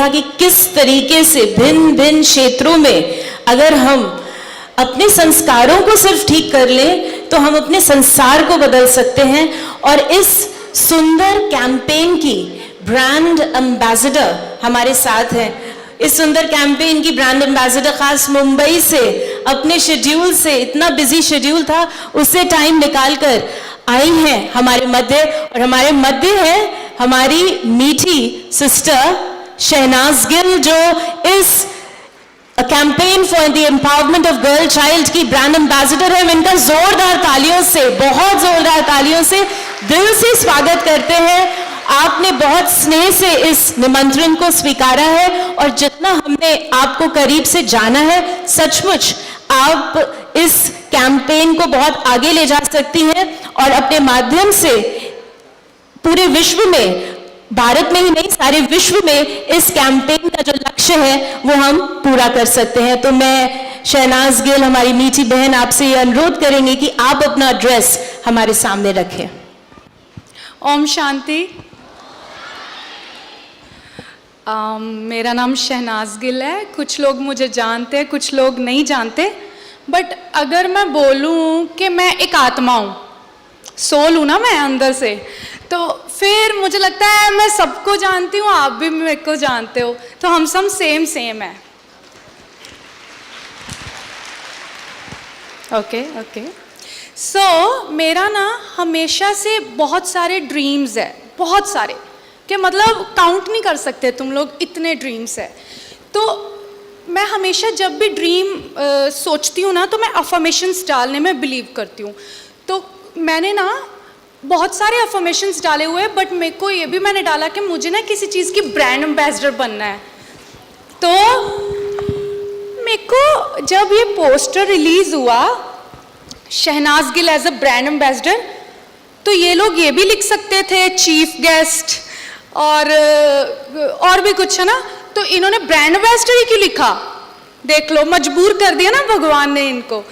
देखा कि किस तरीके से भिन्न भिन्न क्षेत्रों में अगर हम अपने संस्कारों को सिर्फ ठीक कर लें तो हम अपने संसार को बदल सकते हैं। और इस सुंदर कैंपेन की ब्रांड एम्बेसडर हमारे साथ हैं। इस सुंदर कैंपेन की ब्रांड एम्बेसडर खास मुंबई से अपने शेड्यूल से, इतना बिजी शेड्यूल था, उससे टाइम निकालकर आई हैं हमारे मध्य। और हमारे मध्य है हमारी मीठी सिस्टर शहनाज गिल, जो इस campaign for the empowerment of girl child की ब्रांड एम्बेसडर है। हम इनका जोरदार तालियों से, बहुत जोरदार तालियों से दिल से स्वागत करते हैं। आपने बहुत स्नेह से इस निमंत्रण को स्वीकारा है और जितना हमने आपको करीब से जाना है, सचमुच आप इस कैंपेन को बहुत आगे ले जा सकती हैं और अपने माध्यम से पूरे विश्व में, भारत में ही नहीं सारे विश्व में इस कैंपेन का जो लक्ष्य है वो हम पूरा कर सकते हैं। तो मैं शहनाज गिल, हमारी मीठी बहन, आपसे ये अनुरोध करेंगे कि आप अपना एड्रेस हमारे सामने रखें। ओम शांति। मेरा नाम शहनाज गिल है। कुछ लोग मुझे जानते हैं, कुछ लोग नहीं जानते। बट अगर मैं बोलूं कि मैं एक आत्मा हूँ, सोल हूँ ना मैं अंदर से, तो फिर मुझे लगता है मैं सबको जानती हूँ, आप भी मेरे को जानते हो, तो हम सब सेम है। ओके। सो मेरा ना हमेशा से बहुत सारे ड्रीम्स है, बहुत सारे, कि मतलब काउंट नहीं कर सकते तुम लोग, इतने ड्रीम्स है। तो मैं हमेशा जब भी ड्रीम सोचती हूँ ना, तो मैं अफर्मेशंस डालने में बिलीव करती हूँ। तो मैंने ना बहुत सारे अफर्मेशंस डाले हुए हैं, बट मेरे को ये भी मैंने डाला कि मुझे ना किसी चीज़ की ब्रांड एम्बेसडर बनना है। तो मेरे को जब ये पोस्टर रिलीज़ हुआ, Shehnaaz Gill as a brand ambassador, तो ये लोग ये भी लिख सकते थे चीफ गेस्ट और भी कुछ है ना, तो इन्होंने ब्रांड एम्बेसडर ही क्यों लिखा? देख लो, मजबूर कर दिया ना भगवान ने इनको।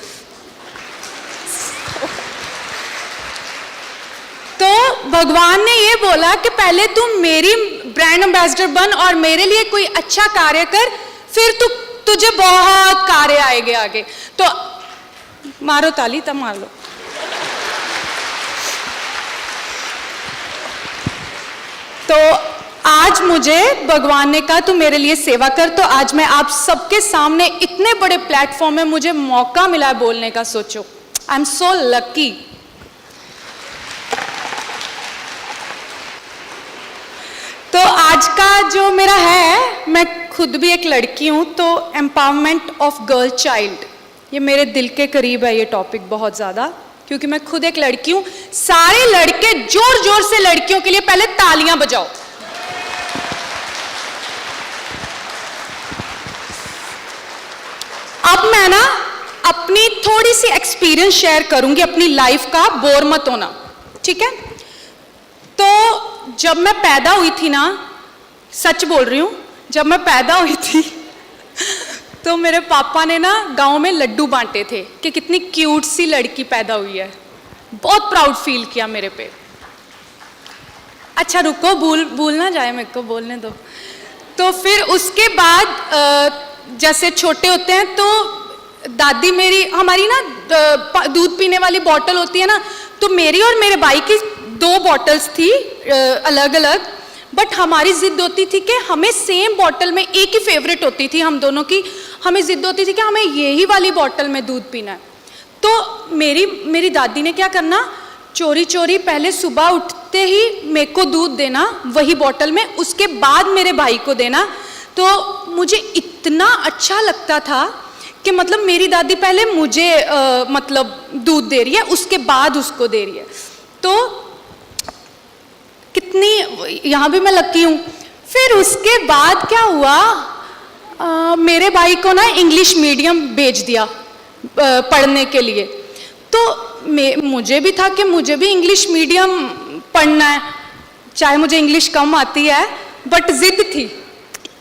तो भगवान ने ये बोला कि पहले तुम मेरी ब्रांड एम्बेसडर बन और मेरे लिए कोई अच्छा कार्य कर, फिर तुझे बहुत कार्य आएंगे आगे। तो मारो ताली, तब मार लो। तो आज मुझे भगवान ने कहा तू मेरे लिए सेवा कर, तो आज मैं आप सबके सामने इतने बड़े प्लेटफॉर्म में मुझे मौका मिला है बोलने का। सोचो, आई एम सो लकी। तो आज का जो मेरा है, मैं खुद भी एक लड़की हूँ, तो एम्पावरमेंट ऑफ गर्ल चाइल्ड, ये मेरे दिल के करीब है ये टॉपिक बहुत ज़्यादा, क्योंकि मैं खुद एक लड़की हूँ। सारे लड़के जोर जोर से लड़कियों के लिए पहले तालियां बजाओ। अब मैं ना अपनी थोड़ी सी एक्सपीरियंस शेयर करूंगी अपनी लाइफ का, बोर मत होना, ठीक है? तो जब मैं पैदा हुई थी ना, सच बोल रही हूँ, जब मैं पैदा हुई थी तो मेरे पापा ने ना गांव में लड्डू बांटे थे कि कितनी क्यूट सी लड़की पैदा हुई है। बहुत प्राउड फील किया मेरे पे। अच्छा रुको, भूल ना जाए, मेरे को बोलने दो। तो फिर उसके बाद जैसे छोटे होते हैं तो दादी मेरी, हमारी ना दूध पीने वाली बॉटल होती है ना, तो मेरी और मेरे भाई की 2 बॉटल्स थी अलग अलग, बट हमारी जिद होती थी कि हमें सेम बॉटल में, एक ही फेवरेट होती थी हम दोनों की, हमें जिद होती थी कि हमें यही वाली बॉटल में दूध पीना है। तो मेरी दादी ने क्या करना, चोरी चोरी पहले सुबह उठते ही मेरे को दूध देना वही बॉटल में, उसके बाद मेरे भाई को देना। तो मुझे इतना अच्छा लगता था कि मतलब मेरी दादी पहले मुझे मतलब दूध दे रही है, उसके बाद उसको दे रही है। तो कितनी, यहाँ भी मैं लकी हूँ। फिर उसके बाद क्या हुआ, मेरे भाई को ना इंग्लिश मीडियम भेज दिया पढ़ने के लिए। तो मुझे भी था कि मुझे भी इंग्लिश मीडियम पढ़ना है, चाहे मुझे इंग्लिश कम आती है, बट जिद थी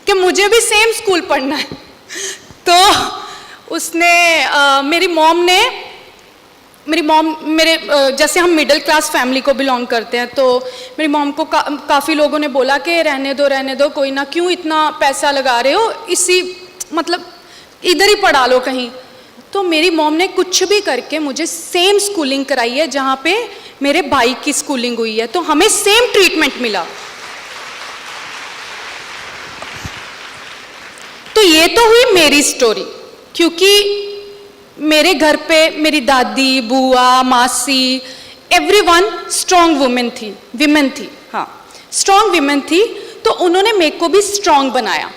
कि मुझे भी सेम स्कूल पढ़ना है। तो उसने मेरी मॉम ने मेरी मॉम जैसे हम मिडिल क्लास फैमिली को बिलोंग करते हैं, तो मेरी मॉम को काफ़ी लोगों ने बोला कि रहने दो कोई ना, क्यों इतना पैसा लगा रहे हो, इसी मतलब इधर ही पढ़ा लो कहीं। तो मेरी मॉम ने कुछ भी करके मुझे सेम स्कूलिंग कराई है जहाँ पे मेरे भाई की स्कूलिंग हुई है, तो हमें सेम ट्रीटमेंट मिला। तो ये तो हुई मेरी स्टोरी, क्योंकि मेरे घर पे मेरी दादी, बुआ, मासी, एवरीवन स्ट्रॉन्ग वुमेन थी, हाँ स्ट्रॉन्ग विमेन थी, तो उन्होंने मेरे को भी स्ट्रॉन्ग बनाया।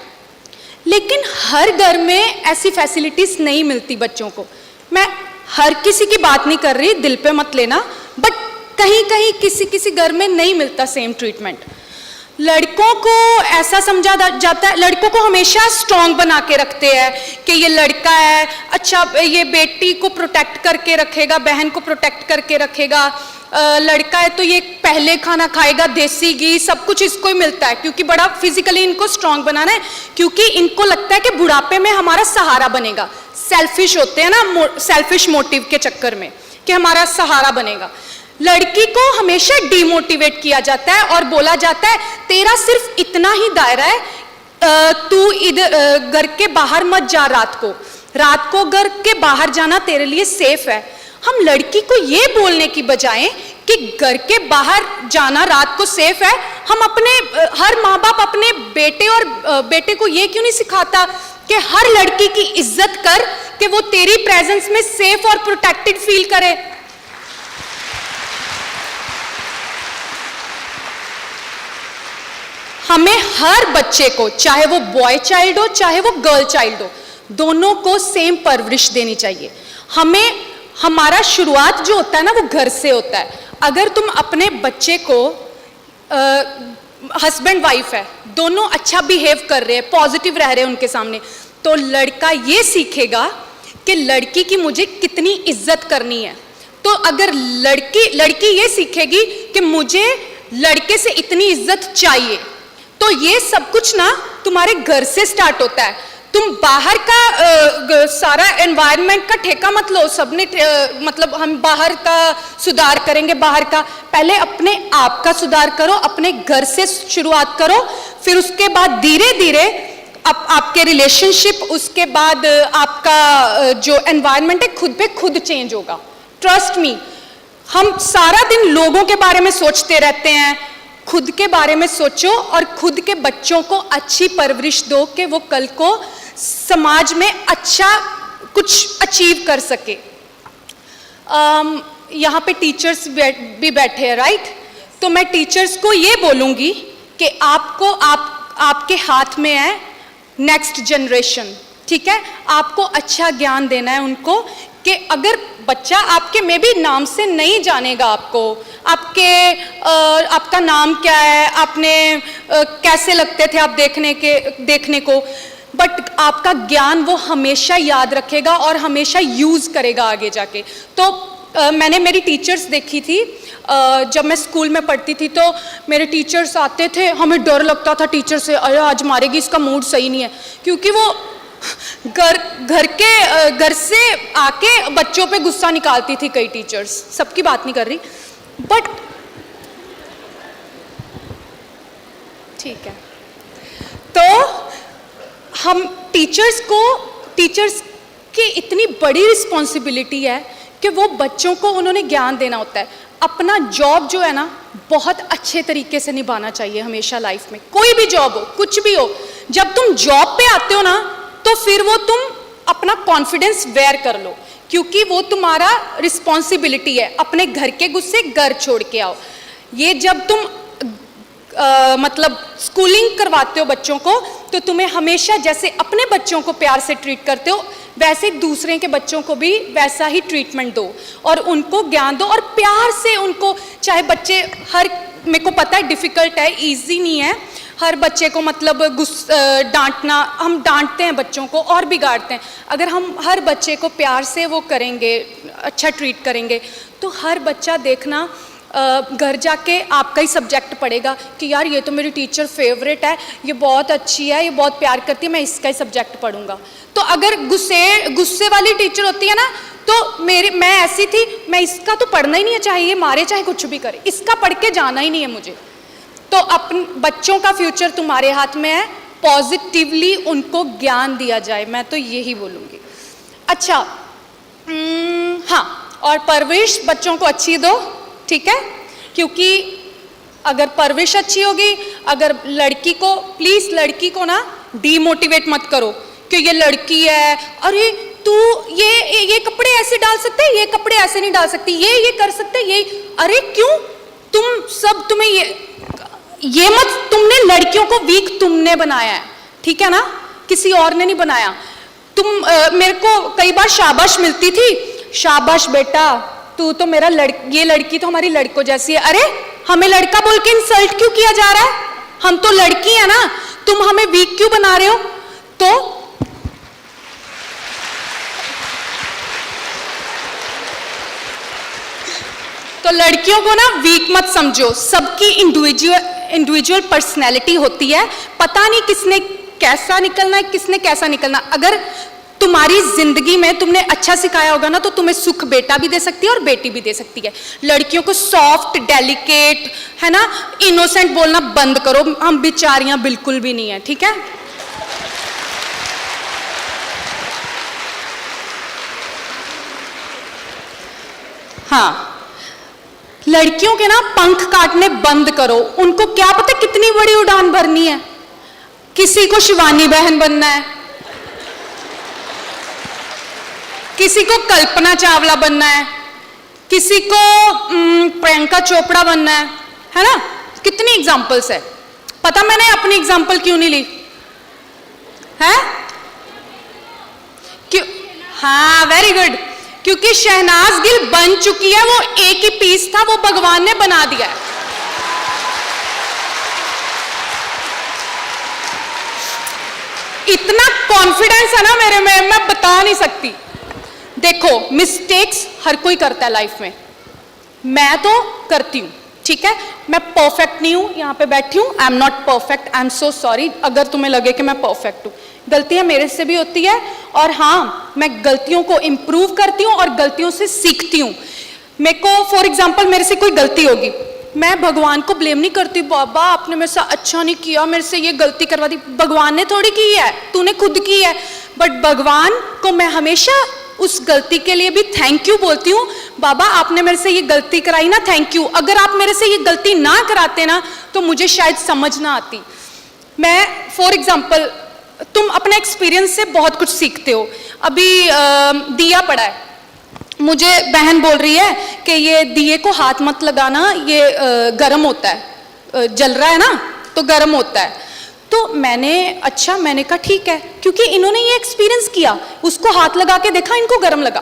लेकिन हर घर में ऐसी फैसिलिटीज नहीं मिलती बच्चों को। मैं हर किसी की बात नहीं कर रही, दिल पे मत लेना, बट कहीं कहीं किसी घर में नहीं मिलता सेम ट्रीटमेंट। लड़कों को ऐसा समझा जाता है, लड़कों को हमेशा स्ट्रॉन्ग बना के रखते हैं कि ये लड़का है, अच्छा ये बेटी को प्रोटेक्ट करके रखेगा, बहन को प्रोटेक्ट करके रखेगा, लड़का है तो ये पहले खाना खाएगा, देसी घी सब कुछ इसको ही मिलता है, क्योंकि बड़ा फिजिकली इनको स्ट्रॉन्ग बनाना है, क्योंकि इनको लगता है कि बुढ़ापे में हमारा सहारा बनेगा। सेल्फिश होते हैं ना, सेल्फिश मोटिव के चक्कर में कि हमारा सहारा बनेगा। लड़की को हमेशा डिमोटिवेट किया जाता है और बोला जाता है तेरा सिर्फ इतना ही दायरा है, तू इधर घर के बाहर मत जा, रात को घर के बाहर जाना तेरे लिए सेफ है। हम लड़की को ये बोलने की बजाय कि घर के बाहर जाना रात को सेफ है, हम अपने हर माँ बाप अपने बेटे को ये क्यों नहीं सिखाता कि हर लड़की की इज्जत कर, कि वो तेरी प्रेजेंस में सेफ और प्रोटेक्टेड फील करे। हमें हर बच्चे को, चाहे वो बॉय चाइल्ड हो चाहे वो गर्ल चाइल्ड हो, दोनों को सेम परवरिश देनी चाहिए। हमारा शुरुआत जो होता है ना वो घर से होता है। अगर तुम अपने बच्चे को, हस्बैंड वाइफ है, दोनों अच्छा बिहेव कर रहे हैं, पॉजिटिव रह रहे हैं उनके सामने, तो लड़का ये सीखेगा कि लड़की की मुझे कितनी इज्जत करनी है। तो अगर लड़की ये सीखेगी कि मुझे लड़के से इतनी इज्जत चाहिए, तो ये सब कुछ ना तुम्हारे घर से स्टार्ट होता है। तुम बाहर का सारा एनवायरनमेंट का ठेका मत लो, सबने मतलब हम बाहर का सुधार करेंगे, बाहर का, पहले अपने आप का सुधार करो, अपने घर से शुरुआत करो, फिर उसके बाद धीरे धीरे आपके रिलेशनशिप, उसके बाद आपका जो एनवायरनमेंट है खुद पे खुद चेंज होगा। ट्रस्ट मी, हम सारा दिन लोगों के बारे में सोचते रहते हैं, खुद के बारे में सोचो और खुद के बच्चों को अच्छी परवरिश दो कि वो कल को समाज में अच्छा कुछ अचीव कर सके। यहाँ पे टीचर्स भी बैठे हैं, राइट? तो मैं टीचर्स को ये बोलूँगी कि आपके हाथ में है नेक्स्ट जनरेशन, ठीक है? आपको अच्छा ज्ञान देना है उनको, कि अगर बच्चा आपके में भी नाम से नहीं जानेगा आपका नाम क्या है, आपने कैसे लगते थे आप देखने को, बट आपका ज्ञान वो हमेशा याद रखेगा और हमेशा यूज़ करेगा आगे जाके। तो मैंने मेरी टीचर्स देखी थी, जब मैं स्कूल में पढ़ती थी तो मेरे टीचर्स आते थे, हमें डर लगता था टीचर से, अरे आज मारेगी, इसका मूड सही नहीं है, क्योंकि वो घर से आके बच्चों पे गुस्सा निकालती थी कई टीचर्स, सबकी बात नहीं कर रही, बट ठीक है। तो हम टीचर्स की इतनी बड़ी रिस्पॉन्सिबिलिटी है कि वो बच्चों को उन्होंने ज्ञान देना होता है। अपना जॉब जो है ना बहुत अच्छे तरीके से निभाना चाहिए हमेशा लाइफ में, कोई भी जॉब हो, कुछ भी हो। जब तुम जॉब पे आते हो ना तो फिर वो तुम अपना कॉन्फिडेंस वेयर कर लो, क्योंकि वो तुम्हारा रिस्पॉन्सिबिलिटी है। अपने घर के गुस्से घर छोड़ के आओ। ये जब तुम मतलब स्कूलिंग करवाते हो बच्चों को, तो तुम्हें हमेशा जैसे अपने बच्चों को प्यार से ट्रीट करते हो, वैसे दूसरे के बच्चों को भी वैसा ही ट्रीटमेंट दो और उनको ज्ञान दो और प्यार से उनको, चाहे बच्चे मेरे को पता है डिफ़िकल्ट है, ईजी नहीं है हर बच्चे को मतलब डांटना, हम डांटते हैं बच्चों को और बिगाड़ते हैं। अगर हम हर बच्चे को प्यार से वो करेंगे, अच्छा ट्रीट करेंगे, तो हर बच्चा देखना घर जाके आपका ही सब्जेक्ट पढ़ेगा कि यार ये तो मेरी टीचर फेवरेट है, ये बहुत अच्छी है, ये बहुत प्यार करती है, मैं इसका ही सब्जेक्ट पढ़ूंगा। तो अगर गुस्से वाली टीचर होती है ना, तो मैं ऐसी थी, मैं इसका तो पढ़ना ही नहीं है, चाहे ये मारे चाहे कुछ भी करे, इसका पढ़ के जाना ही नहीं है मुझे। तो अपने बच्चों का फ्यूचर तुम्हारे हाथ में है, पॉजिटिवली उनको ज्ञान दिया जाए, मैं तो यही बोलूँगी। अच्छा, हाँ, और परवरिश बच्चों को अच्छी दो, ठीक है, क्योंकि अगर परवरिश अच्छी होगी, अगर लड़की को, प्लीज़ लड़की को ना डीमोटिवेट मत करो कि ये लड़की है, अरे तू ये कपड़े ऐसे डाल सकते, ये कपड़े ऐसे नहीं डाल सकती, ये कर सकते, ये, अरे क्यों तुम सब, तुम्हें ये मत, तुमने लड़कियों को वीक तुमने बनाया है, ठीक है ना, किसी और ने नहीं बनाया। मेरे को कई बार शाबाश मिलती थी, शाबाश बेटा तू तो मेरा ये लड़की तो हमारी लड़कों जैसी है। अरे हमें लड़का बोल के इंसल्ट क्यों किया जा रहा है, हम तो लड़की है ना, तुम हमें वीक क्यों बना रहे हो। तो लड़कियों को ना वीक मत समझो, सबकी इंडिविजुअल पर्सनैलिटी होती है, पता नहीं किसने कैसा निकलना है, किसने कैसा निकलना। अगर तुम्हारी जिंदगी में तुमने अच्छा सिखाया होगा ना, तो तुम्हें सुख बेटा भी दे सकती है और बेटी भी दे सकती है। लड़कियों को सॉफ्ट, डेलिकेट, है ना, इनोसेंट बोलना बंद करो, हम बेचारियां बिल्कुल भी नहीं है, ठीक है। हाँ, लड़कियों के ना पंख काटने बंद करो, उनको क्या पता कितनी बड़ी उड़ान भरनी है। किसी को शिवानी बहन बनना है, किसी को कल्पना चावला बनना है, किसी को प्रियंका चोपड़ा बनना है ना, कितनी एग्जाम्पल्स है। पता मैंने अपनी एग्जाम्पल क्यों नहीं ली है, क्यों, हाँ वेरी गुड, क्योंकि शहनाज गिल बन चुकी है, वो एक ही पीस था, वो भगवान ने बना दिया है। इतना कॉन्फिडेंस है ना मेरे में, मैं बता नहीं सकती। देखो, मिस्टेक्स हर कोई करता है लाइफ में, मैं तो करती हूं, ठीक है, मैं परफेक्ट नहीं हूं, यहां पे बैठी हूं, I am not perfect, I am so sorry अगर तुम्हें लगे कि मैं परफेक्ट हूं, गलतियां मेरे से भी होती है, और हाँ मैं गलतियों को इंप्रूव करती हूँ और गलतियों से सीखती हूँ। मेरे को फॉर एग्जाम्पल मेरे से कोई गलती होगी, मैं भगवान को ब्लेम नहीं करती, बाबा आपने मेरे से अच्छा नहीं किया, मेरे से ये गलती करवा दी, भगवान ने थोड़ी की है, तूने खुद की है। बट भगवान को मैं हमेशा उस गलती के लिए भी थैंक यू बोलती हूँ, बाबा आपने मेरे से ये गलती कराई ना, थैंक यू, अगर आप मेरे से ये गलती ना कराते ना तो मुझे शायद समझ ना आती। मैं फॉर एग्जाम्पल, तुम अपने एक्सपीरियंस से बहुत कुछ सीखते हो। अभी दिया पड़ा है, मुझे बहन बोल रही है कि ये दिए को हाथ मत लगाना, ये गर्म होता है, जल रहा है ना तो गर्म होता है। तो मैंने कहा ठीक है, क्योंकि इन्होंने ये एक्सपीरियंस किया, उसको हाथ लगा के देखा, इनको गर्म लगा,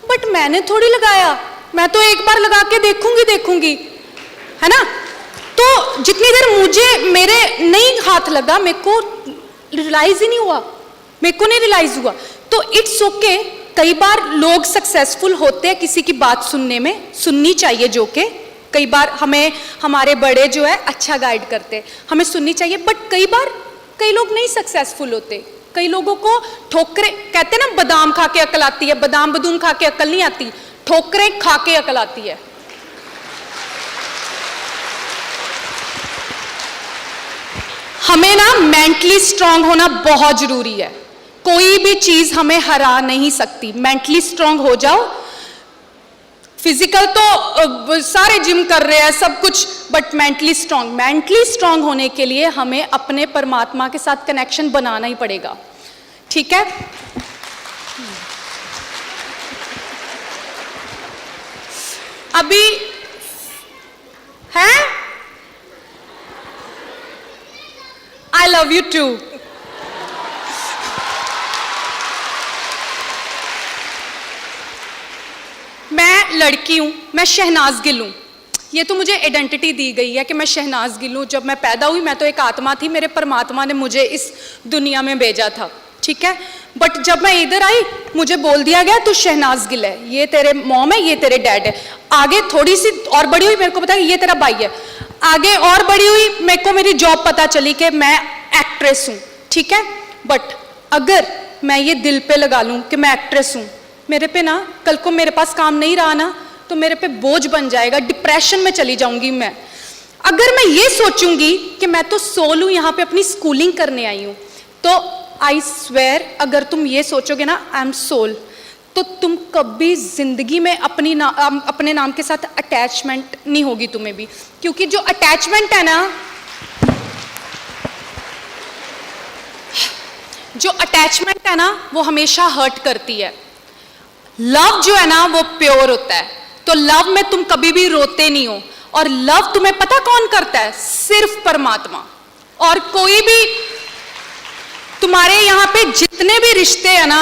बट मैंने थोड़ी लगाया, मैं तो एक बार लगा के देखूंगी, है ना। तो जितनी देर मुझे मेरे नहीं हाथ लगा, मेरे को रियलाइज ही नहीं हुआ, मेरे को नहीं रियलाइज हुआ। तो इट्स ओके, कई बार लोग सक्सेसफुल होते हैं किसी की बात सुनने में, सुननी चाहिए, जो कि कई बार हमें हमारे बड़े जो है अच्छा गाइड करते, हमें सुननी चाहिए। बट कई बार कई लोग नहीं सक्सेसफुल होते, कई लोगों को ठोकरें, कहते ना बादाम खा के अकल आती है, बादाम बदूम खा के अकल नहीं आती, ठोकरें खा के अकल आती है। हमें ना मेंटली स्ट्रांग होना बहुत जरूरी है, कोई भी चीज हमें हरा नहीं सकती। मेंटली स्ट्रांग हो जाओ, फिजिकल तो सारे जिम कर रहे हैं सब कुछ, बट मेंटली स्ट्रांग होने के लिए हमें अपने परमात्मा के साथ कनेक्शन बनाना ही पड़ेगा, ठीक है। अभी है, आई लव यू टू। मैं लड़की हूं, मैं शहनाज गिल हूं, ये तो मुझे आइडेंटिटी दी गई है कि मैं शहनाज गिल हूं। जब मैं पैदा हुई मैं तो एक आत्मा थी, मेरे परमात्मा ने मुझे इस दुनिया में भेजा था, ठीक है। बट जब मैं इधर आई मुझे बोल दिया गया तू शहनाज गिल है, ये तेरे मॉम है, ये तेरे डैड है। आगे थोड़ी सी और बड़ी हुई, मेरे को पता है ये तेरा भाई है। आगे और बड़ी हुई, मेरे को मेरी जॉब पता चली कि मैं एक्ट्रेस हूँ, ठीक है। बट अगर मैं ये दिल पे लगा लूँ कि मैं एक्ट्रेस हूँ, मेरे पे ना कल को मेरे पास काम नहीं रहा ना तो मेरे पे बोझ बन जाएगा, डिप्रेशन में चली जाऊंगी मैं। अगर मैं ये सोचूंगी कि मैं तो सोल हूँ, यहाँ पे अपनी स्कूलिंग करने आई हूँ, तो आई स्वेयर अगर तुम ये सोचोगे ना आई एम सोल, तो तुम कभी जिंदगी में अपने नाम के साथ अटैचमेंट नहीं होगी तुम्हें भी। क्योंकि जो अटैचमेंट है ना, जो अटैचमेंट है ना वो हमेशा हर्ट करती है। लव जो है ना वो प्योर होता है, तो लव में तुम कभी भी रोते नहीं हो। और लव तुम्हें पता कौन करता है? सिर्फ परमात्मा। और कोई भी तुम्हारे यहाँ पे जितने भी रिश्ते हैं ना,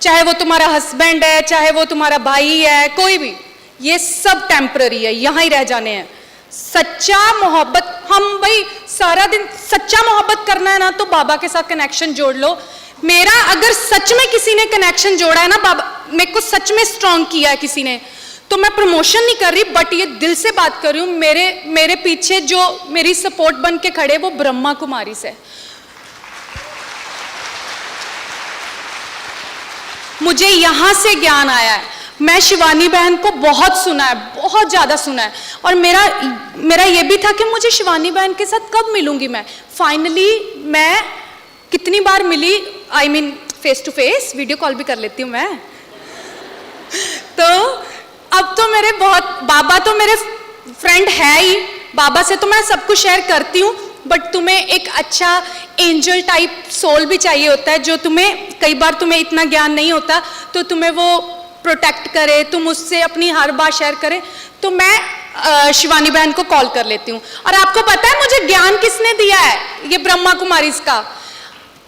चाहे वो तुम्हारा हस्बैंड है, चाहे वो तुम्हारा भाई है, कोई भी, ये सब टेम्पररी है, यहाँ ही रह जाने हैं। सच्चा मोहब्बत, हम भाई सारा दिन सच्चा मोहब्बत करना है ना तो बाबा के साथ कनेक्शन जोड़ लो। मेरा अगर सच में किसी ने कनेक्शन जोड़ा है ना, बाबा मेरे को सच में स्ट्रांग किया है किसी ने, तो मैं प्रमोशन नहीं कर रही बट ये दिल से बात कर रही हूँ। मेरे पीछे जो मेरी सपोर्ट बन के खड़े वो ब्रह्मा कुमारी से। मुझे यहां से ज्ञान आया है। मैं शिवानी बहन को बहुत सुना है, बहुत ज्यादा सुना है। और मेरा ये भी था कि मुझे शिवानी बहन के साथ कब मिलूंगी मैं। फाइनली मैं कितनी बार मिली, I mean face to face, video call भी कर लेती हूँ मैं। तो अब तो मेरे बहुत, बाबा तो मेरे फ्रेंड है ही, बाबा से तो मैं सब कुछ शेयर करती हूँ। बट तुम्हें एक अच्छा एंजल टाइप सोल भी चाहिए होता है, जो तुम्हें, कई बार तुम्हें इतना ज्ञान नहीं होता तो तुम्हें वो प्रोटेक्ट करे, तुम उससे अपनी हर बात शेयर करे। तो मैं शिवानी बहन को कॉल कर लेती हूँ। और आपको पता है मुझे ज्ञान किसने दिया है? ये ब्रह्मा कुमारी का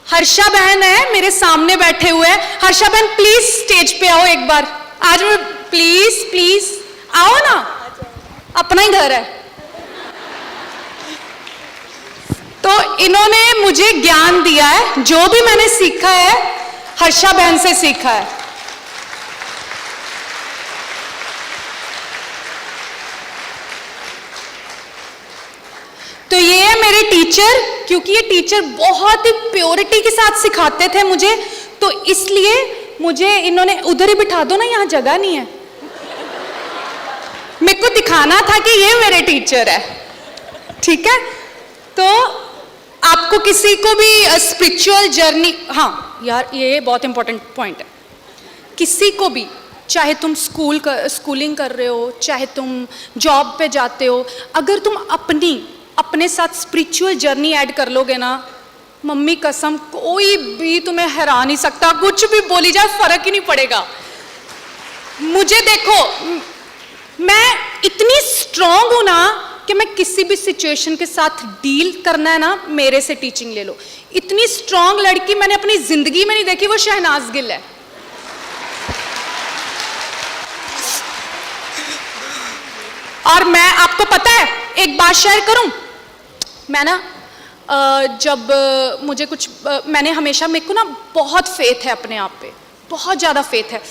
हर्षा बहन है, मेरे सामने बैठे हुए हैं। हर्षा बहन प्लीज स्टेज पे आओ एक बार, आज मैं प्लीज प्लीज आओ ना, अपना ही घर है। तो इन्होंने मुझे ज्ञान दिया है, जो भी मैंने सीखा है हर्षा बहन से सीखा है। तो ये है मेरे टीचर, क्योंकि ये टीचर बहुत ही प्योरिटी के साथ सिखाते थे मुझे, तो इसलिए मुझे इन्होंने, उधर ही बिठा दो ना, यहाँ जगह नहीं है। मेरे को दिखाना था कि ये मेरे टीचर है, ठीक है। तो आपको किसी को भी स्पिरिचुअल जर्नी, हाँ यार ये बहुत इंपॉर्टेंट पॉइंट है, किसी को भी, चाहे तुम स्कूलिंग कर रहे हो, चाहे तुम जॉब पे जाते हो, अगर तुम अपने साथ स्पिरिचुअल जर्नी ऐड कर लोगे ना, मम्मी कसम कोई भी तुम्हें हरा नहीं सकता, कुछ भी बोली जाए फर्क ही नहीं पड़ेगा। मुझे देखो, मैं इतनी स्ट्रांग हूं ना कि मैं किसी भी सिचुएशन के साथ डील करना है ना, मेरे से टीचिंग ले लो। इतनी स्ट्रांग लड़की मैंने अपनी जिंदगी में नहीं देखी, वो शहनाज गिल है। और मैं, आपको पता है एक बात शेयर करूं, मैं ना जब मुझे कुछ, मैंने हमेशा, मेरे को ना बहुत फेथ है अपने आप पे, बहुत ज़्यादा फेथ है।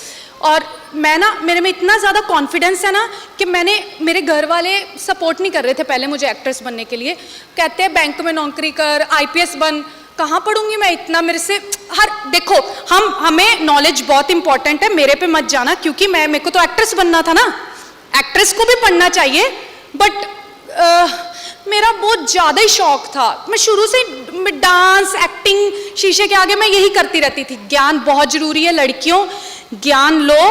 और मैं ना, मेरे में इतना ज़्यादा कॉन्फिडेंस है ना कि मेरे घर वाले सपोर्ट नहीं कर रहे थे पहले मुझे एक्ट्रेस बनने के लिए। कहते हैं बैंक में नौकरी कर, IPS बन। कहाँ पढ़ूंगी मैं इतना, मेरे से देखो, हमें नॉलेज बहुत इंपॉर्टेंट है, मेरे पे मत जाना, क्योंकि मेरे को तो एक्ट्रेस बनना था ना, एक्ट्रेस को भी पढ़ना चाहिए। बट मेरा बहुत ज़्यादा ही शौक था, मैं शुरू से डांस, एक्टिंग, शीशे के आगे मैं यही करती रहती थी। ज्ञान बहुत ज़रूरी है लड़कियों, ज्ञान लो,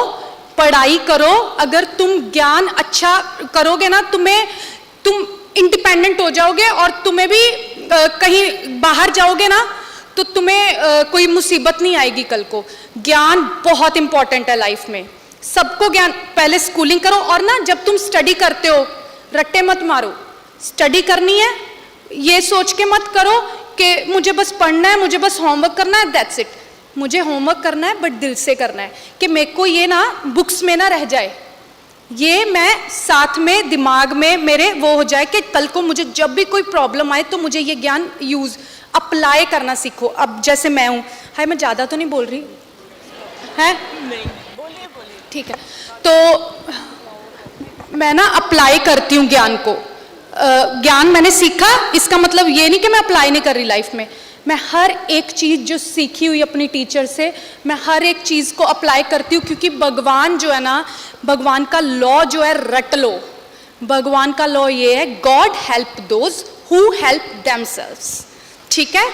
पढ़ाई करो। अगर तुम ज्ञान अच्छा करोगे ना, तुम इंडिपेंडेंट हो जाओगे, और तुम्हें भी कहीं बाहर जाओगे ना तो तुम्हें कोई मुसीबत नहीं आएगी कल को। ज्ञान बहुत इंपॉर्टेंट है लाइफ में, सबको ज्ञान। पहले स्कूलिंग करो, और ना जब तुम स्टडी करते हो रट्टे मत मारो, स्टडी करनी है ये सोच के मत करो कि मुझे बस पढ़ना है, मुझे बस होमवर्क करना है, दैट्स इट। मुझे होमवर्क करना है बट दिल से करना है, कि मेरे को ये ना बुक्स में ना रह जाए, ये मैं साथ में दिमाग में मेरे वो हो जाए कि कल को मुझे जब भी कोई प्रॉब्लम आए तो मुझे ये ज्ञान अप्लाई करना सीखो। अब जैसे मैं हूँ, हाय मैं ज़्यादा तो नहीं बोल रही है? नहीं, बोलिए बोलिए। ठीक है, तो मैं ना अप्लाई करती हूँ ज्ञान को। ज्ञान मैंने सीखा, इसका मतलब ये नहीं कि मैं अप्लाई नहीं कर रही लाइफ में। मैं हर एक चीज़ जो सीखी हुई अपनी टीचर से, मैं हर एक चीज़ को अप्लाई करती हूँ, क्योंकि भगवान जो है ना, भगवान का लॉ जो है रट लो। भगवान का लॉ ये है, God help those who help themselves. ठीक है,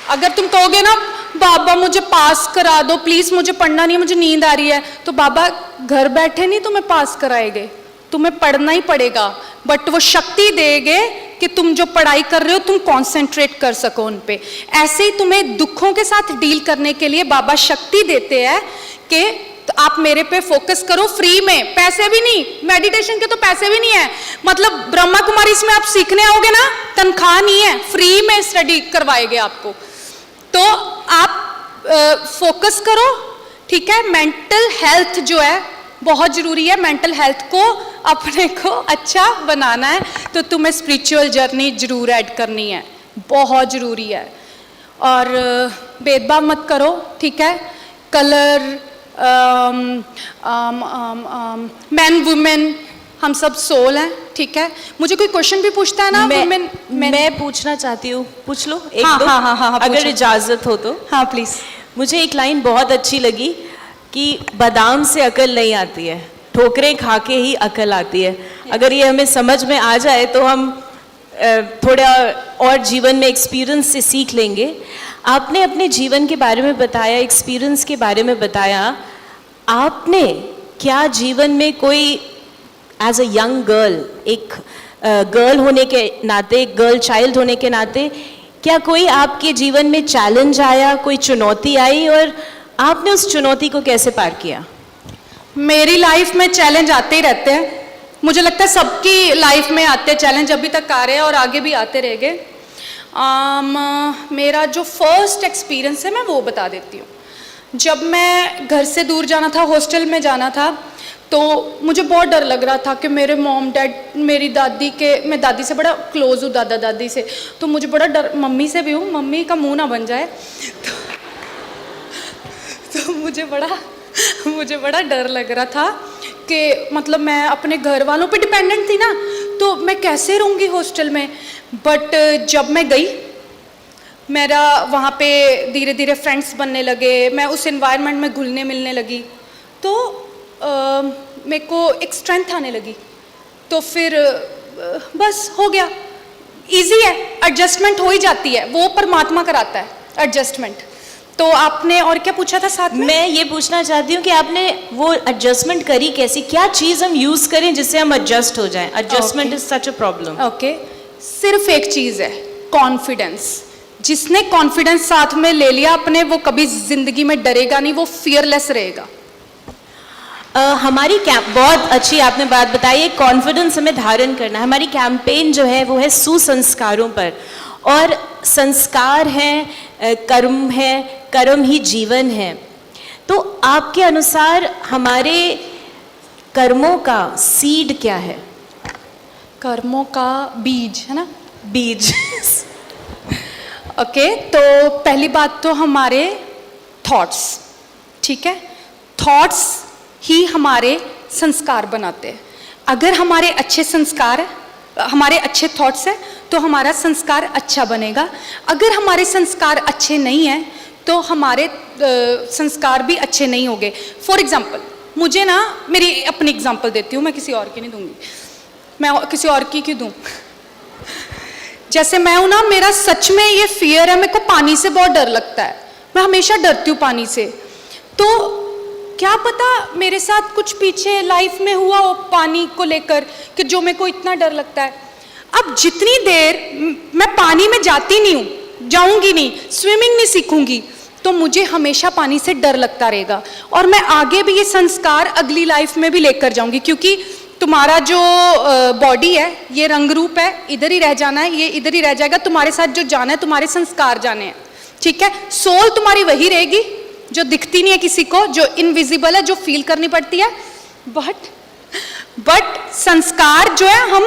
अगर तुम कहोगे ना बाबा मुझे पास करा दो प्लीज, मुझे पढ़ना नहीं है, मुझे नींद आ रही है, तो बाबा घर बैठे नहीं तुम्हें पास कराएंगे, तुम्हें पढ़ना ही पड़ेगा। बट वो शक्ति देंगे कि तुम जो पढ़ाई कर रहे हो तुम कंसंट्रेट कर सको उन पे। ऐसे ही तुम्हें दुखों के साथ डील करने के लिए बाबा शक्ति देते हैं कि तो आप मेरे पे फोकस करो, फ्री में, पैसे भी नहीं, मेडिटेशन के तो पैसे भी नहीं है। मतलब ब्रह्मा कुमारी इसमें आप सीखने आओगे ना, तनख्वाह नहीं है, फ्री में स्टडी करवाएंगे आपको। तो आप फोकस करो, ठीक है। मेंटल हेल्थ जो है बहुत जरूरी है। मेंटल हेल्थ को अपने को अच्छा बनाना है तो तुम्हें स्पिरिचुअल जर्नी जरूर ऐड करनी है, बहुत जरूरी है। और भेदभाव मत करो, ठीक है। कलर, मैन वुमेन, हम सब सोल हैं, ठीक है। मुझे कोई क्वेश्चन भी पूछता है ना, मैं पूछना चाहती हूँ, पूछ लो एक हाँ, दो, हाँ, अगर इजाजत हो तो। हाँ प्लीज। मुझे एक लाइन बहुत अच्छी लगी कि बादाम से अकल नहीं आती है, ठोकरें खा के ही अकल आती है। अगर ये हमें समझ में आ जाए तो हम थोड़ा और जीवन में एक्सपीरियंस से सीख लेंगे। आपने अपने जीवन के बारे में बताया, एक्सपीरियंस के बारे में बताया। आपने क्या जीवन में कोई एज अ यंग गर्ल, एक गर्ल होने के नाते, एक गर्ल चाइल्ड होने के नाते, क्या कोई आपके जीवन में चैलेंज आया, कोई चुनौती आई और आपने उस चुनौती को कैसे पार किया? मेरी लाइफ में चैलेंज आते ही रहते हैं, मुझे लगता है सबकी लाइफ में आते हैं चैलेंज, अभी तक आ रहे हैं और आगे भी आते रहेंगे। मेरा जो फर्स्ट एक्सपीरियंस है मैं वो बता देती हूँ। जब मैं घर से दूर जाना था, हॉस्टल में जाना था, तो मुझे बहुत डर लग रहा था कि मेरे मॉम डैड, मेरी दादी के, मैं दादी से बड़ा क्लोज हूँ, दादा दादी से, तो मुझे बड़ा डर, मम्मी से भी हूँ, मम्मी का मुंह ना बन जाए तो मुझे बड़ा डर लग रहा था कि मतलब मैं अपने घर वालों पे डिपेंडेंट थी ना, तो मैं कैसे रहूँगी हॉस्टल में। बट जब मैं गई, मेरा वहाँ पे धीरे धीरे फ्रेंड्स बनने लगे, मैं उस एनवायरनमेंट में घुलने मिलने लगी, तो मेरे को एक स्ट्रेंथ आने लगी। तो फिर बस हो गया, इजी है, एडजस्टमेंट हो ही जाती है, वो परमात्मा कराता है एडजस्टमेंट। तो आपने और क्या पूछा था साथ में? मैं ये पूछना चाहती हूँ कि आपने वो एडजस्टमेंट करी कैसी, क्या चीज़ हम यूज़ करें जिससे हम एडजस्ट हो जाएं? Adjustment is such a problem. Okay, सिर्फ एक चीज़ है, कॉन्फिडेंस। जिसने कॉन्फिडेंस साथ में ले लिया अपने, वो कभी जिंदगी में डरेगा नहीं, वो फियरलेस रहेगा। हमारी बहुत अच्छी आपने बात बताई है, कॉन्फिडेंस हमें धारण करना है। हमारी कैंपेन जो है वो है सुसंस्कारों पर, और संस्कार हैं, कर्म है, कर्म ही जीवन है। तो आपके अनुसार हमारे कर्मों का सीड क्या है? कर्मों का बीज है ना, बीज ओके। तो पहली बात तो हमारे थॉट्स, ठीक है, थॉट्स ही हमारे संस्कार बनाते हैं। अगर हमारे अच्छे संस्कार है, हमारे अच्छे थॉट्स है, तो हमारा संस्कार अच्छा बनेगा। अगर हमारे संस्कार अच्छे नहीं हैं तो हमारे संस्कार भी अच्छे नहीं होंगे। फॉर एग्जाम्पल, मुझे ना, मेरी अपनी एग्जाम्पल देती हूँ, मैं किसी और की नहीं दूंगी, मैं किसी और की क्यों दूँ। जैसे मैं हूँ ना, मेरा सच में ये फियर है, मेरे को पानी से बहुत डर लगता है, मैं हमेशा डरती हूँ पानी से। तो क्या पता मेरे साथ कुछ पीछे लाइफ में हुआ हो पानी को लेकर कि जो मेरे को इतना डर लगता है। अब जितनी देर मैं पानी में जाती नहीं हूँ, जाऊंगी नहीं, स्विमिंग नहीं सीखूंगी, तो मुझे हमेशा पानी से डर लगता रहेगा। और मैं आगे भी ये संस्कार अगली लाइफ में भी लेकर जाऊंगी, क्योंकि तुम्हारा जो बॉडी है, ये रंग रूप है, इधर ही रह जाना है, ये इधर ही रह जाएगा। तुम्हारे साथ जो जाना है, तुम्हारे संस्कार जाने हैं, ठीक है। सोल तुम्हारी वही रहेगी, जो दिखती नहीं है किसी को, जो इनविजिबल है, जो फील करनी पड़ती है, बट संस्कार जो है हम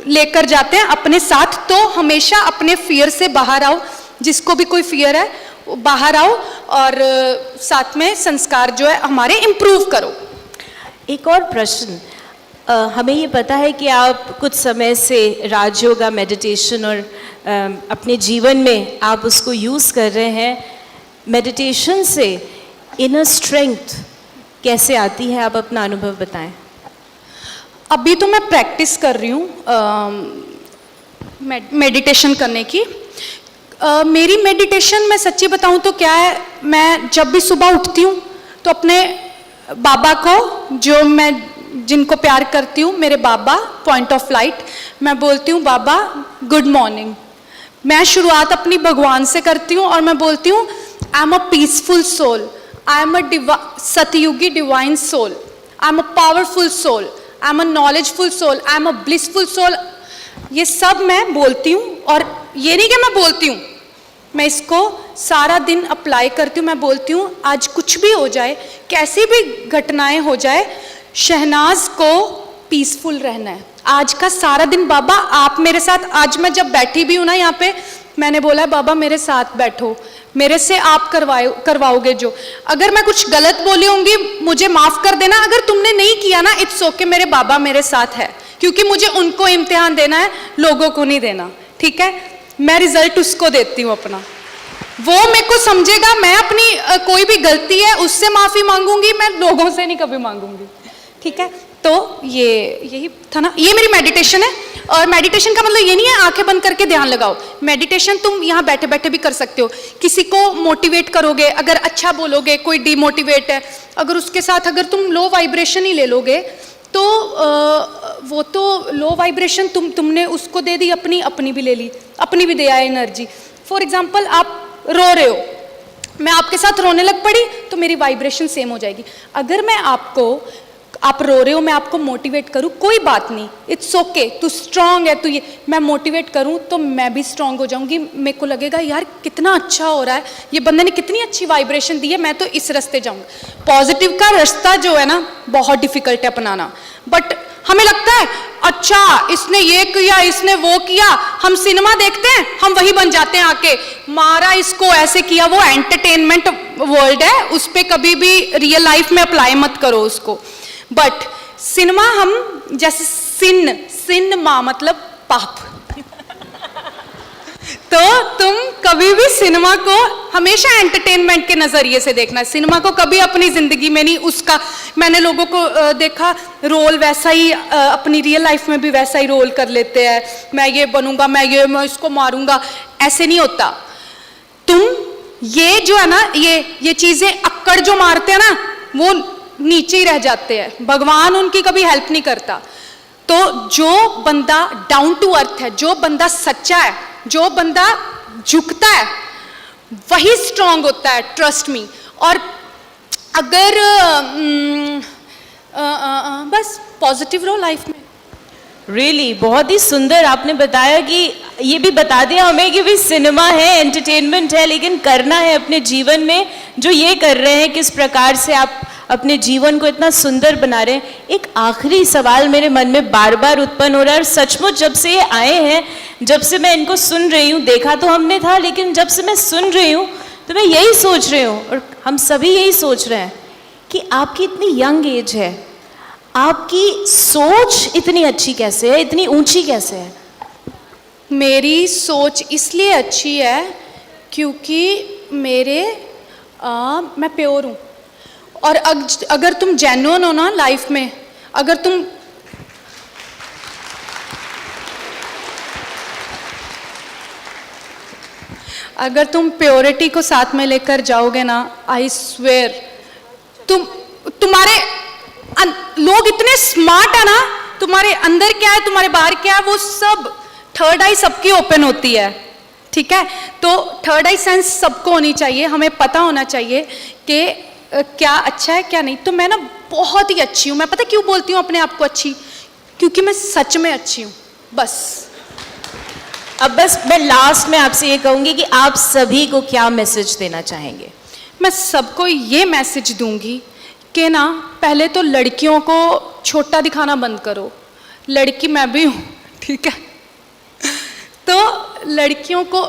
लेकर जाते हैं अपने साथ। तो हमेशा अपने फियर से बाहर आओ, जिसको भी कोई फियर है वो बाहर आओ, और साथ में संस्कार जो है हमारे इम्प्रूव करो। एक और प्रश्न, हमें ये पता है कि आप कुछ समय से राजयोगा मेडिटेशन और अपने जीवन में आप उसको यूज़ कर रहे हैं। मेडिटेशन से इनर स्ट्रेंथ कैसे आती है, आप अपना अनुभव बताएं। अभी तो मैं प्रैक्टिस कर रही हूँ मेडिटेशन करने की। मेरी मेडिटेशन, मैं सच्ची बताऊँ तो क्या है, मैं जब भी सुबह उठती हूँ तो अपने बाबा को, जो मैं जिनको प्यार करती हूँ, मेरे बाबा पॉइंट ऑफ लाइट, मैं बोलती हूँ बाबा गुड मॉर्निंग। मैं शुरुआत अपनी भगवान से करती हूँ और मैं बोलती हूँ I am a peaceful soul, I am a सतयुगी divine soul, I am a powerful soul, I am a knowledgeful soul, I am a blissful soul. ये सब मैं बोलती हूँ, और ये नहीं कि मैं बोलती हूँ, मैं इसको सारा दिन अप्लाई करती हूँ। मैं बोलती हूँ आज कुछ भी हो जाए, कैसी भी घटनाएं हो जाए, शहनाज को पीसफुल रहना है। आज का सारा दिन बाबा आप मेरे साथ, आज मैं जब बैठी भी हूँ ना यहाँ पे, मैंने बोला है बाबा मेरे साथ बैठो, मेरे से आप करवाओगे जो, अगर मैं कुछ गलत बोली होंगी मुझे माफ कर देना, अगर तुमने नहीं किया ना इट्स ओके, मेरे बाबा मेरे साथ है, क्योंकि मुझे उनको इम्तिहान देना है, लोगों को नहीं देना, ठीक है। मैं रिजल्ट उसको देती हूँ अपना, वो मेरे को समझेगा, मैं अपनी कोई भी गलती है उससे माफी मांगूंगी, मैं लोगों से नहीं कभी मांगूंगी, ठीक है। तो यही था ना, ये मेरी मेडिटेशन है। और मेडिटेशन का मतलब ये नहीं है आंखें बंद करके ध्यान लगाओ। मेडिटेशन तुम यहाँ बैठे बैठे भी कर सकते हो। किसी को मोटिवेट करोगे, अगर अच्छा बोलोगे, कोई डिमोटिवेट है, अगर उसके साथ अगर तुम लो वाइब्रेशन ही ले लोगे तो वो तो लो वाइब्रेशन तुमने उसको दे दी, अपनी भी ले ली, अपनी भी दे आए एनर्जी। फॉर एग्जाम्पल आप रो रहे हो, मैं आपके साथ रोने लग पड़ी तो मेरी वाइब्रेशन सेम हो जाएगी। अगर मैं आप रो रहे हो, मैं आपको मोटिवेट करूं, कोई बात नहीं, इट्स ओके, तू स्ट्रांग है, तू ये, मैं मोटिवेट करूं तो मैं भी स्ट्रांग हो जाऊंगी। मेरे को लगेगा यार कितना अच्छा हो रहा है, ये बंदे ने कितनी अच्छी वाइब्रेशन दी है, मैं तो इस रास्ते जाऊंगा। पॉजिटिव का रास्ता जो है ना बहुत डिफिकल्ट है अपनाना, बट हमें लगता है अच्छा इसने ये किया, इसने वो किया, हम सिनेमा देखते हैं, हम वही बन जाते हैं आके, मारा इसको ऐसे किया, वो एंटरटेनमेंट वर्ल्ड है, उस पर कभी भी रियल लाइफ में अप्लाई मत करो उसको। बट सिनेमा हम जैसे सिनेमा मतलब पाप तो तुम कभी भी सिनेमा को हमेशा एंटरटेनमेंट के नजरिए से देखना है, सिनेमा को कभी अपनी जिंदगी में नहीं। उसका मैंने लोगों को देखा रोल वैसा ही अपनी रियल लाइफ में भी वैसा ही रोल कर लेते हैं, मैं ये बनूंगा, मैं इसको मारूंगा, ऐसे नहीं होता। तुम ये जो है ना, ये चीजें अक्कड़ जो मारते हैं ना, वो नीचे ही रह जाते हैं, भगवान उनकी कभी हेल्प नहीं करता। तो जो बंदा डाउन टू अर्थ है, जो बंदा सच्चा है, जो बंदा झुकता है, वही स्ट्रांग होता है, ट्रस्ट मी। और अगर बस पॉजिटिव रहो लाइफ में। रियली बहुत ही सुंदर आपने बताया कि ये भी बता दिया हमें कि भाई सिनेमा है, एंटरटेनमेंट है, लेकिन करना है अपने जीवन में जो ये कर रहे हैं, किस प्रकार से आप अपने जीवन को इतना सुंदर बना रहे हैं। एक आखिरी सवाल मेरे मन में बार बार उत्पन्न हो रहा है, और सचमुच जब से ये आए हैं, जब से मैं इनको सुन रही हूँ, देखा तो हमने था, लेकिन जब से मैं सुन रही हूँ तो मैं यही सोच रही हूँ, और हम सभी यही सोच रहे हैं कि आपकी इतनी यंग एज है, आपकी सोच इतनी अच्छी कैसे है, इतनी ऊंची कैसे है? मेरी सोच इसलिए अच्छी है क्योंकि मैं प्योर हूँ। और अगर तुम जेन्युइन हो ना लाइफ में, अगर तुम प्योरिटी को साथ में लेकर जाओगे ना, आई स्वेयर तुम्हारे लोग इतने स्मार्ट है ना, तुम्हारे अंदर क्या है, तुम्हारे बाहर क्या है, वो सब थर्ड आई सबकी ओपन होती है, ठीक है। तो थर्ड आई सेंस सबको होनी चाहिए, हमें पता होना चाहिए कि क्या अच्छा है क्या नहीं। तो मैं ना बहुत ही अच्छी हूँ। मैं पता क्यों बोलती हूँ अपने आप को अच्छी? क्योंकि मैं सच में अच्छी हूँ, बस। अब बस मैं लास्ट में आपसे ये कहूँगी कि आप सभी को क्या मैसेज देना चाहेंगे? मैं सबको ये मैसेज दूंगी कि ना पहले तो लड़कियों को छोटा दिखाना बंद करो। लड़की मैं भी हूँ, ठीक है? तो लड़कियों को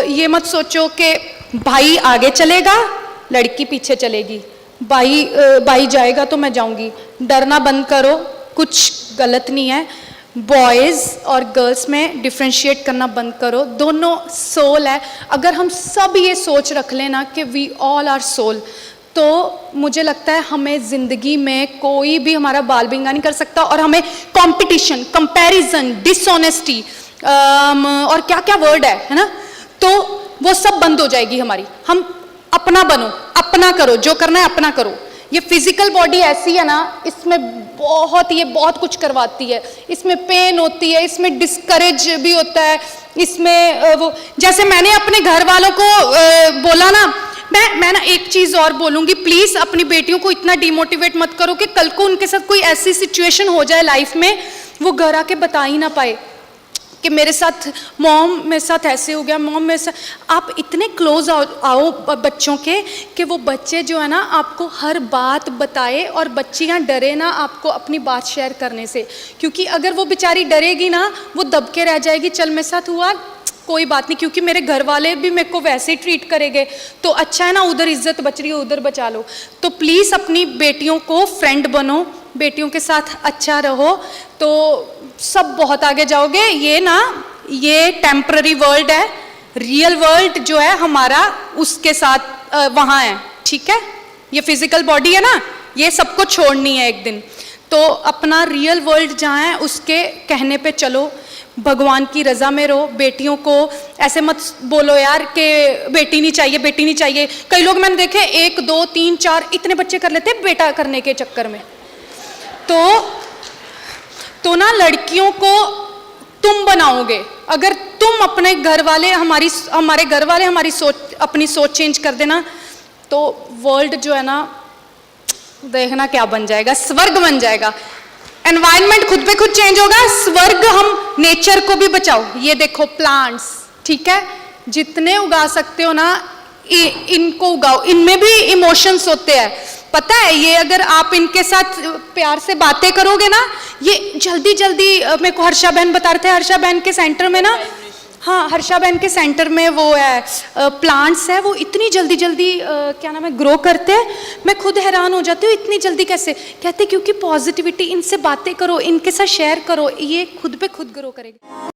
ये मत सोचो कि भाई आगे चलेगा लड़की पीछे चलेगी, भाई जाएगा तो मैं जाऊंगी। डरना बंद करो, कुछ गलत नहीं है। बॉयज़ और गर्ल्स में डिफ्रेंशिएट करना बंद करो, दोनों सोल है। अगर हम सब ये सोच रख लें ना कि वी ऑल आर सोल, तो मुझे लगता है हमें ज़िंदगी में कोई भी हमारा बाल बिंगा नहीं कर सकता। और हमें कंपटीशन, कंपैरिजन, डिसऑनेस्टी और क्या क्या वर्ड है ना, तो वो सब बंद हो जाएगी हमारी। हम अपना बनो, अपना करो, जो करना है अपना करो। ये फिजिकल बॉडी ऐसी है ना, इसमें बहुत कुछ करवाती है। इसमें पेन होती है, इसमें डिस्करेज भी होता है, इसमें वो जैसे मैंने अपने घर वालों को बोला ना, मैं ना एक चीज़ और बोलूँगी, प्लीज़ अपनी बेटियों को इतना डिमोटिवेट मत करो कि कल को उनके साथ कोई ऐसी सिचुएशन हो जाए लाइफ में, वो घर आके बता ही ना पाए कि मेरे साथ मॉम मेरे साथ ऐसे हो गया, मॉम मेरे साथ। आप इतने क्लोज आओ बच्चों के कि वो बच्चे जो है ना आपको हर बात बताए, और बच्चियाँ डरे ना आपको अपनी बात शेयर करने से, क्योंकि अगर वो बेचारी डरेगी ना, वो दब के रह जाएगी, चल मेरे साथ हुआ कोई बात नहीं, क्योंकि मेरे घर वाले भी मेरे को वैसे ही ट्रीट करेंगे, तो अच्छा है ना, उधर इज्जत बच रही है उधर बचा लो। तो प्लीज़ अपनी बेटियों को फ्रेंड बनो, बेटियों के साथ अच्छा रहो, तो सब बहुत आगे जाओगे। ये टेम्पररी वर्ल्ड है, रियल वर्ल्ड जो है हमारा उसके साथ वहाँ है, ठीक है? ये फिजिकल बॉडी है ना, ये सबको छोड़नी है एक दिन। तो अपना रियल वर्ल्ड जहाँ है उसके कहने पे चलो, भगवान की रज़ा में रहो। बेटियों को ऐसे मत बोलो यार कि बेटी नहीं चाहिए, बेटी नहीं चाहिए। कई लोग मैंने देखे 1 2 3 4 इतने बच्चे कर लेते हैं बेटा करने के चक्कर में। तो ना लड़कियों को तुम बनाओगे, अगर तुम अपने घर वाले हमारे घर वाले अपनी सोच चेंज कर देना, तो वर्ल्ड जो है ना देखना क्या बन जाएगा, स्वर्ग बन जाएगा। एनवायरनमेंट खुद पे खुद चेंज होगा, स्वर्ग। हम नेचर को भी बचाओ, ये देखो प्लांट्स, ठीक है? जितने उगा सकते हो ना इनको उगाओ, इनमें भी इमोशंस होते हैं, पता है? ये अगर आप इनके साथ प्यार से बातें करोगे ना, ये जल्दी मेरे को हर्षा बहन बता रहे थे, हर्षा बहन के सेंटर में ना, हाँ हर्षा बहन के सेंटर में वो है प्लांट्स है, वो इतनी जल्दी क्या नाम है ग्रो करते हैं। मैं खुद हैरान हो जाती हूँ इतनी जल्दी कैसे। कहते क्योंकि पॉजिटिविटी, इनसे बातें करो, इनके साथ शेयर करो, ये खुद पे खुद ग्रो करेगा।